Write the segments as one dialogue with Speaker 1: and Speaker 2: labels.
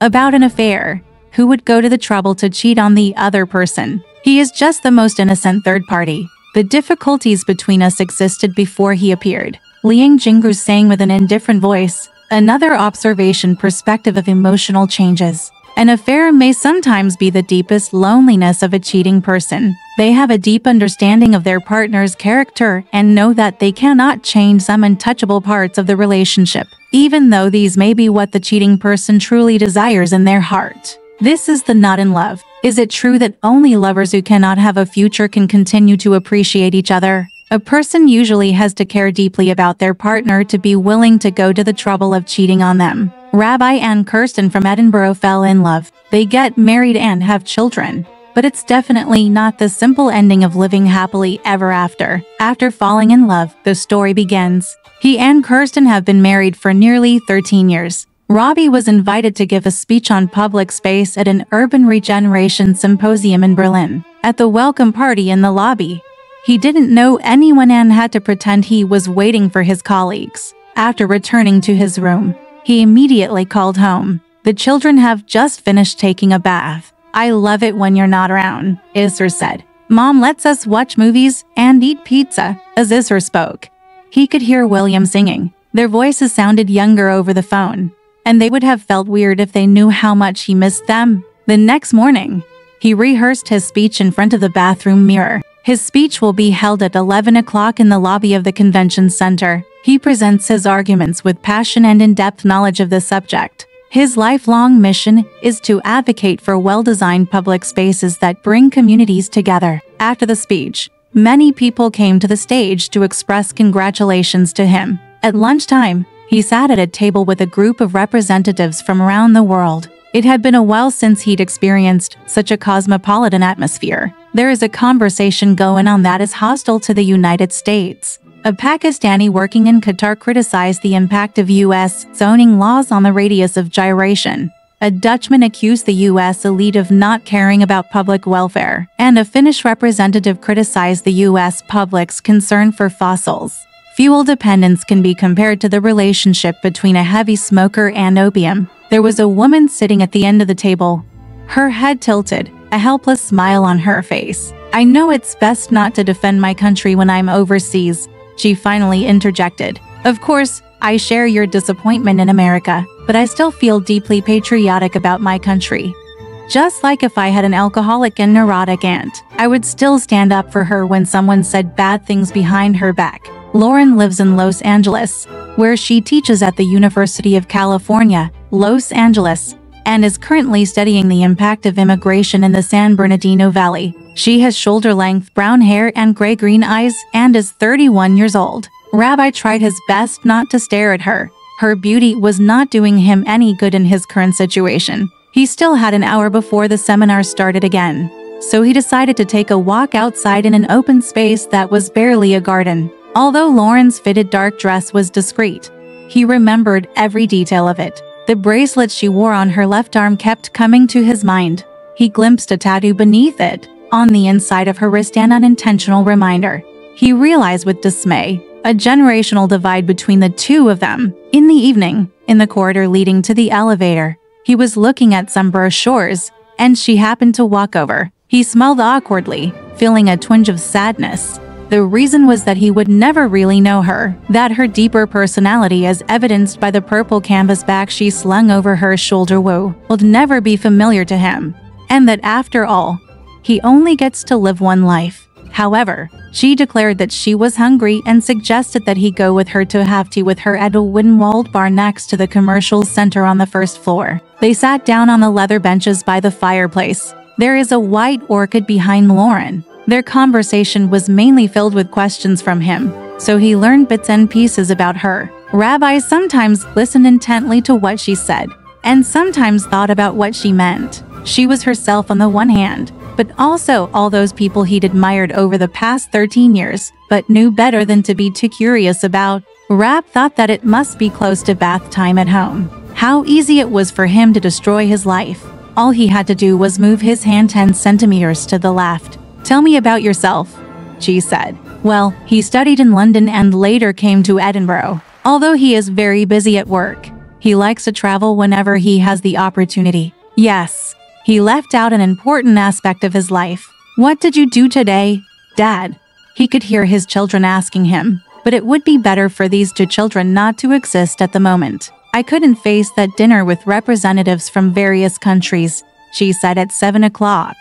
Speaker 1: about an affair. Who would go to the trouble to cheat on the other person? He is just the most innocent third party. The difficulties between us existed before he appeared. Liang Jingru sang with an indifferent voice. Another observation perspective of emotional changes. An affair may sometimes be the deepest loneliness of a cheating person. They have a deep understanding of their partner's character and know that they cannot change some untouchable parts of the relationship, even though these may be what the cheating person truly desires in their heart. This is the not in love. Is it true that only lovers who cannot have a future can continue to appreciate each other? A person usually has to care deeply about their partner to be willing to go to the trouble of cheating on them. Rabbi and Kirsten from Edinburgh fell in love. They get married and have children. But it's definitely not the simple ending of living happily ever after. After falling in love, the story begins. He and Kirsten have been married for nearly 13 years. Robbie was invited to give a speech on public space at an urban regeneration symposium in Berlin. At the welcome party in the lobby, he didn't know anyone and had to pretend he was waiting for his colleagues. After returning to his room, he immediately called home. The children have just finished taking a bath. I love it when you're not around, Isra said. Mom lets us watch movies and eat pizza, as Isra spoke. He could hear William singing. Their voices sounded younger over the phone, and they would have felt weird if they knew how much he missed them. The next morning, he rehearsed his speech in front of the bathroom mirror. His speech will be held at 11 o'clock in the lobby of the convention center. He presents his arguments with passion and in-depth knowledge of the subject. His lifelong mission is to advocate for well-designed public spaces that bring communities together. After the speech, many people came to the stage to express congratulations to him. At lunchtime, he sat at a table with a group of representatives from around the world. It had been a while since he'd experienced such a cosmopolitan atmosphere. There is a conversation going on that is hostile to the United States. A Pakistani working in Qatar criticized the impact of U.S. zoning laws on the radius of gyration. A Dutchman accused the U.S. elite of not caring about public welfare, and a Finnish representative criticized the U.S. public's concern for fossils. Fuel dependence can be compared to the relationship between a heavy smoker and opium. There was a woman sitting at the end of the table, her head tilted, a helpless smile on her face. I know it's best not to defend my country when I'm overseas, she finally interjected. Of course, I share your disappointment in America, but I still feel deeply patriotic about my country. Just like if I had an alcoholic and neurotic aunt, I would still stand up for her when someone said bad things behind her back. Lauren lives in Los Angeles, where she teaches at the University of California, Los Angeles, and is currently studying the impact of immigration in the San Bernardino Valley. She has shoulder-length brown hair and gray-green eyes and is 31 years old. Rabbi tried his best not to stare at her. Her beauty was not doing him any good in his current situation. He still had an hour before the seminar started again, so he decided to take a walk outside in an open space that was barely a garden. Although Lauren's fitted dark dress was discreet, he remembered every detail of it. The bracelet she wore on her left arm kept coming to his mind. He glimpsed a tattoo beneath it, on the inside of her wrist, an unintentional reminder. He realized with dismay a generational divide between the two of them. In the evening, in the corridor leading to the elevator, he was looking at some brochures, and she happened to walk over. He smiled awkwardly, feeling a twinge of sadness. The reason was that he would never really know her, that her deeper personality, as evidenced by the purple canvas bag she slung over her shoulder, would never be familiar to him, and that after all, he only gets to live one life. However, she declared that she was hungry and suggested that he go with her to have tea with her at a wooden-walled bar next to the commercial center on the first floor. They sat down on the leather benches by the fireplace. There is a white orchid behind Lauren. Their conversation was mainly filled with questions from him, so he learned bits and pieces about her. Rabbi sometimes listened intently to what she said, and sometimes thought about what she meant. She was herself on the one hand, but also all those people he'd admired over the past 13 years, but knew better than to be too curious about. Rab thought that it must be close to bath time at home. How easy it was for him to destroy his life. All he had to do was move his hand 10 centimeters to the left. Tell me about yourself, she said. Well, he studied in London and later came to Edinburgh. Although he is very busy at work, He likes to travel whenever he has the opportunity. Yes. He left out an important aspect of his life. What did you do today, Dad? He could hear his children asking him, but it would be better for these two children not to exist at the moment. I couldn't face that dinner with representatives from various countries, she said at 7 o'clock.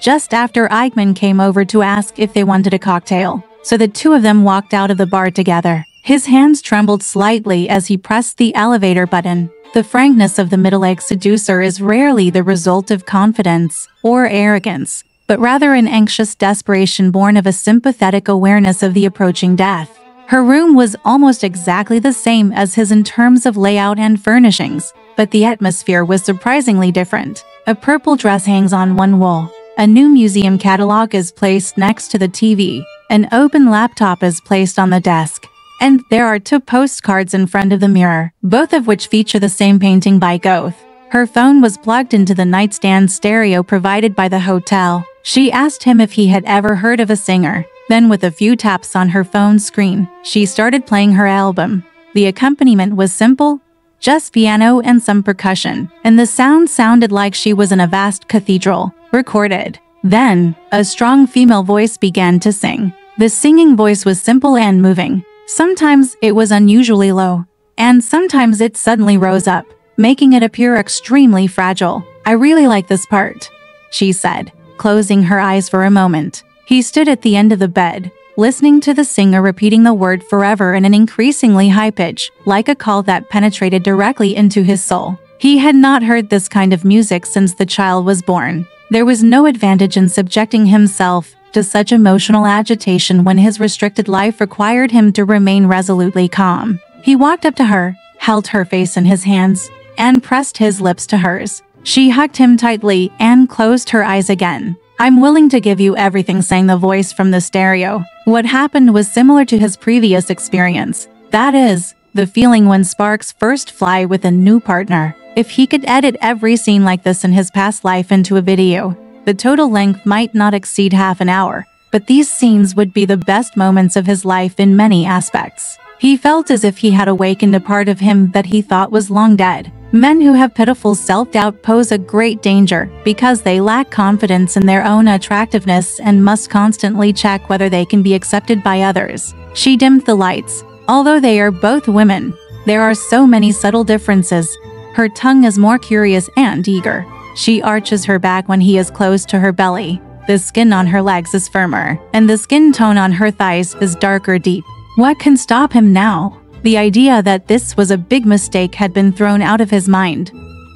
Speaker 1: Just after Eichmann came over to ask if they wanted a cocktail. So the two of them walked out of the bar together. His hands trembled slightly as he pressed the elevator button. The frankness of the middle-aged seducer is rarely the result of confidence or arrogance, but rather an anxious desperation born of a sympathetic awareness of the approaching death. Her room was almost exactly the same as his in terms of layout and furnishings, but the atmosphere was surprisingly different. A purple dress hangs on one wall. A new museum catalog is placed next to the TV. An open laptop is placed on the desk. And there are 2 postcards in front of the mirror, both of which feature the same painting by Goethe. Her phone was plugged into the nightstand stereo provided by the hotel. She asked him if he had ever heard of a singer. Then with a few taps on her phone screen, she started playing her album. The accompaniment was simple, just piano and some percussion, and the sound sounded like she was in a vast cathedral. Recorded. Then, a strong female voice began to sing. The singing voice was simple and moving. Sometimes it was unusually low, and sometimes it suddenly rose up, making it appear extremely fragile. I really like this part, she said, closing her eyes for a moment. He stood at the end of the bed, listening to the singer repeating the word forever in an increasingly high pitch, like a call that penetrated directly into his soul. He had not heard this kind of music since the child was born. There was no advantage in subjecting himself to such emotional agitation when his restricted life required him to remain resolutely calm. He walked up to her, held her face in his hands, and pressed his lips to hers. She hugged him tightly and closed her eyes again. I'm willing to give you everything, sang the voice from the stereo. What happened was similar to his previous experience. That is, the feeling when sparks first fly with a new partner. If he could edit every scene like this in his past life into a video, the total length might not exceed half an hour, but these scenes would be the best moments of his life in many aspects. He felt as if he had awakened a part of him that he thought was long dead. Men who have pitiful self-doubt pose a great danger because they lack confidence in their own attractiveness and must constantly check whether they can be accepted by others. She dimmed the lights. Although they are both women, there are so many subtle differences. Her tongue is more curious and eager. She arches her back when he is close to her belly. The skin on her legs is firmer, and the skin tone on her thighs is darker deep. What can stop him now? The idea that this was a big mistake had been thrown out of his mind.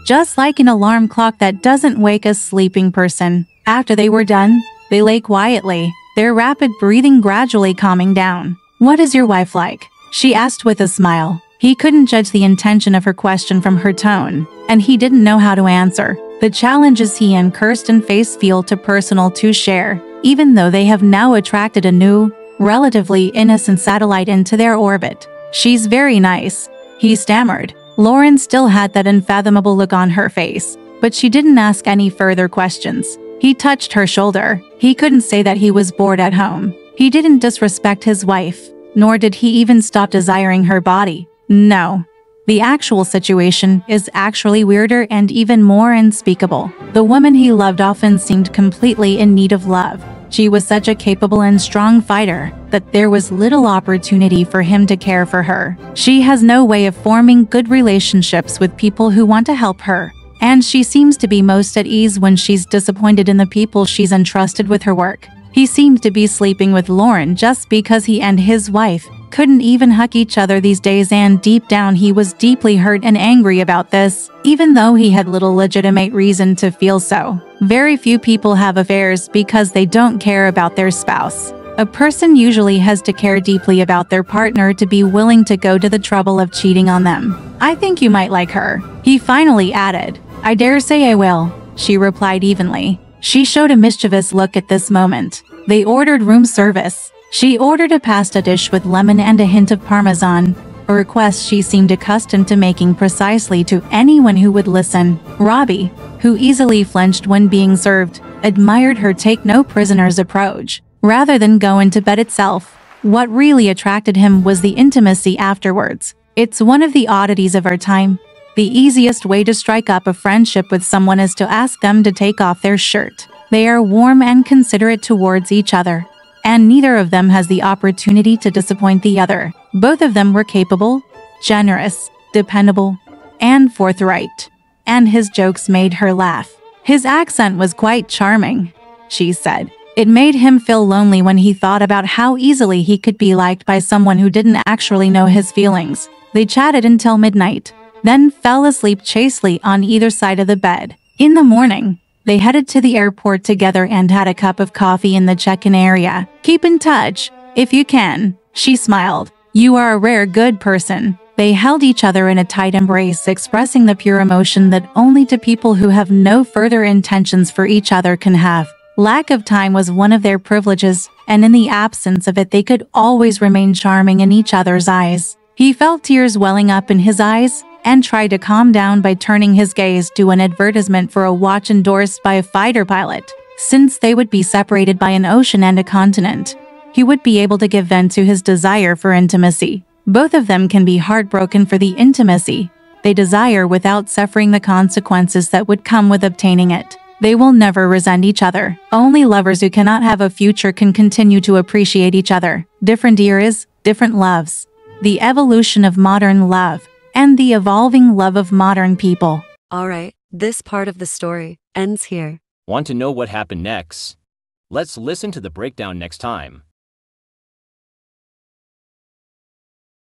Speaker 1: Just like an alarm clock that doesn't wake a sleeping person. After they were done, they lay quietly, their rapid breathing gradually calming down. What is your wife like? She asked with a smile. He couldn't judge the intention of her question from her tone, and he didn't know how to answer. The challenges he and Kirsten face feel too personal to share, even though they have now attracted a new, relatively innocent satellite into their orbit. She's very nice, he stammered. Lauren still had that unfathomable look on her face, but she didn't ask any further questions. He touched her shoulder. He couldn't say that he was bored at home. He didn't disrespect his wife, nor did he even stop desiring her body. No. The actual situation is actually weirder and even more unspeakable. The woman he loved often seemed completely in need of love. She was such a capable and strong fighter that there was little opportunity for him to care for her. She has no way of forming good relationships with people who want to help her, and she seems to be most at ease when she's disappointed in the people she's entrusted with her work. He seemed to be sleeping with Lauren just because he and his wife couldn't even hug each other these days, and deep down he was deeply hurt and angry about this, even though he had little legitimate reason to feel so. Very few people have affairs because they don't care about their spouse. A person usually has to care deeply about their partner to be willing to go to the trouble of cheating on them. I think you might like her, he finally added. I dare say I will, she replied evenly. She showed a mischievous look at this moment. They ordered room service. She ordered a pasta dish with lemon and a hint of parmesan, a request she seemed accustomed to making precisely to anyone who would listen. Robbie, who easily flinched when being served, admired her take-no-prisoners approach. Rather than go into bed itself, what really attracted him was the intimacy afterwards. It's one of the oddities of our time, The easiest way to strike up a friendship with someone is to ask them to take off their shirt. They are warm and considerate towards each other, and neither of them has the opportunity to disappoint the other. Both of them were capable, generous, dependable, and forthright. And his jokes made her laugh. His accent was quite charming, she said. It made him feel lonely when he thought about how easily he could be liked by someone who didn't actually know his feelings. They chatted until midnight, then fell asleep chastely on either side of the bed. In the morning, they headed to the airport together and had a cup of coffee in the check-in area. Keep in touch, if you can, she smiled. You are a rare good person. They held each other in a tight embrace, expressing the pure emotion that only two people who have no further intentions for each other can have. Lack of time was one of their privileges, and in the absence of it they could always remain charming in each other's eyes. He felt tears welling up in his eyes, and tried to calm down by turning his gaze to an advertisement for a watch endorsed by a fighter pilot. Since they would be separated by an ocean and a continent, he would be able to give vent to his desire for intimacy. Both of them can be heartbroken for the intimacy they desire without suffering the consequences that would come with obtaining it. They will never resent each other. Only lovers who cannot have a future can continue to appreciate each other. Different eras, different loves. The evolution of modern love, and the evolving love of modern people.
Speaker 2: Alright, this part of the story ends here.
Speaker 3: Want to know what happened next? Let's listen to the breakdown next time.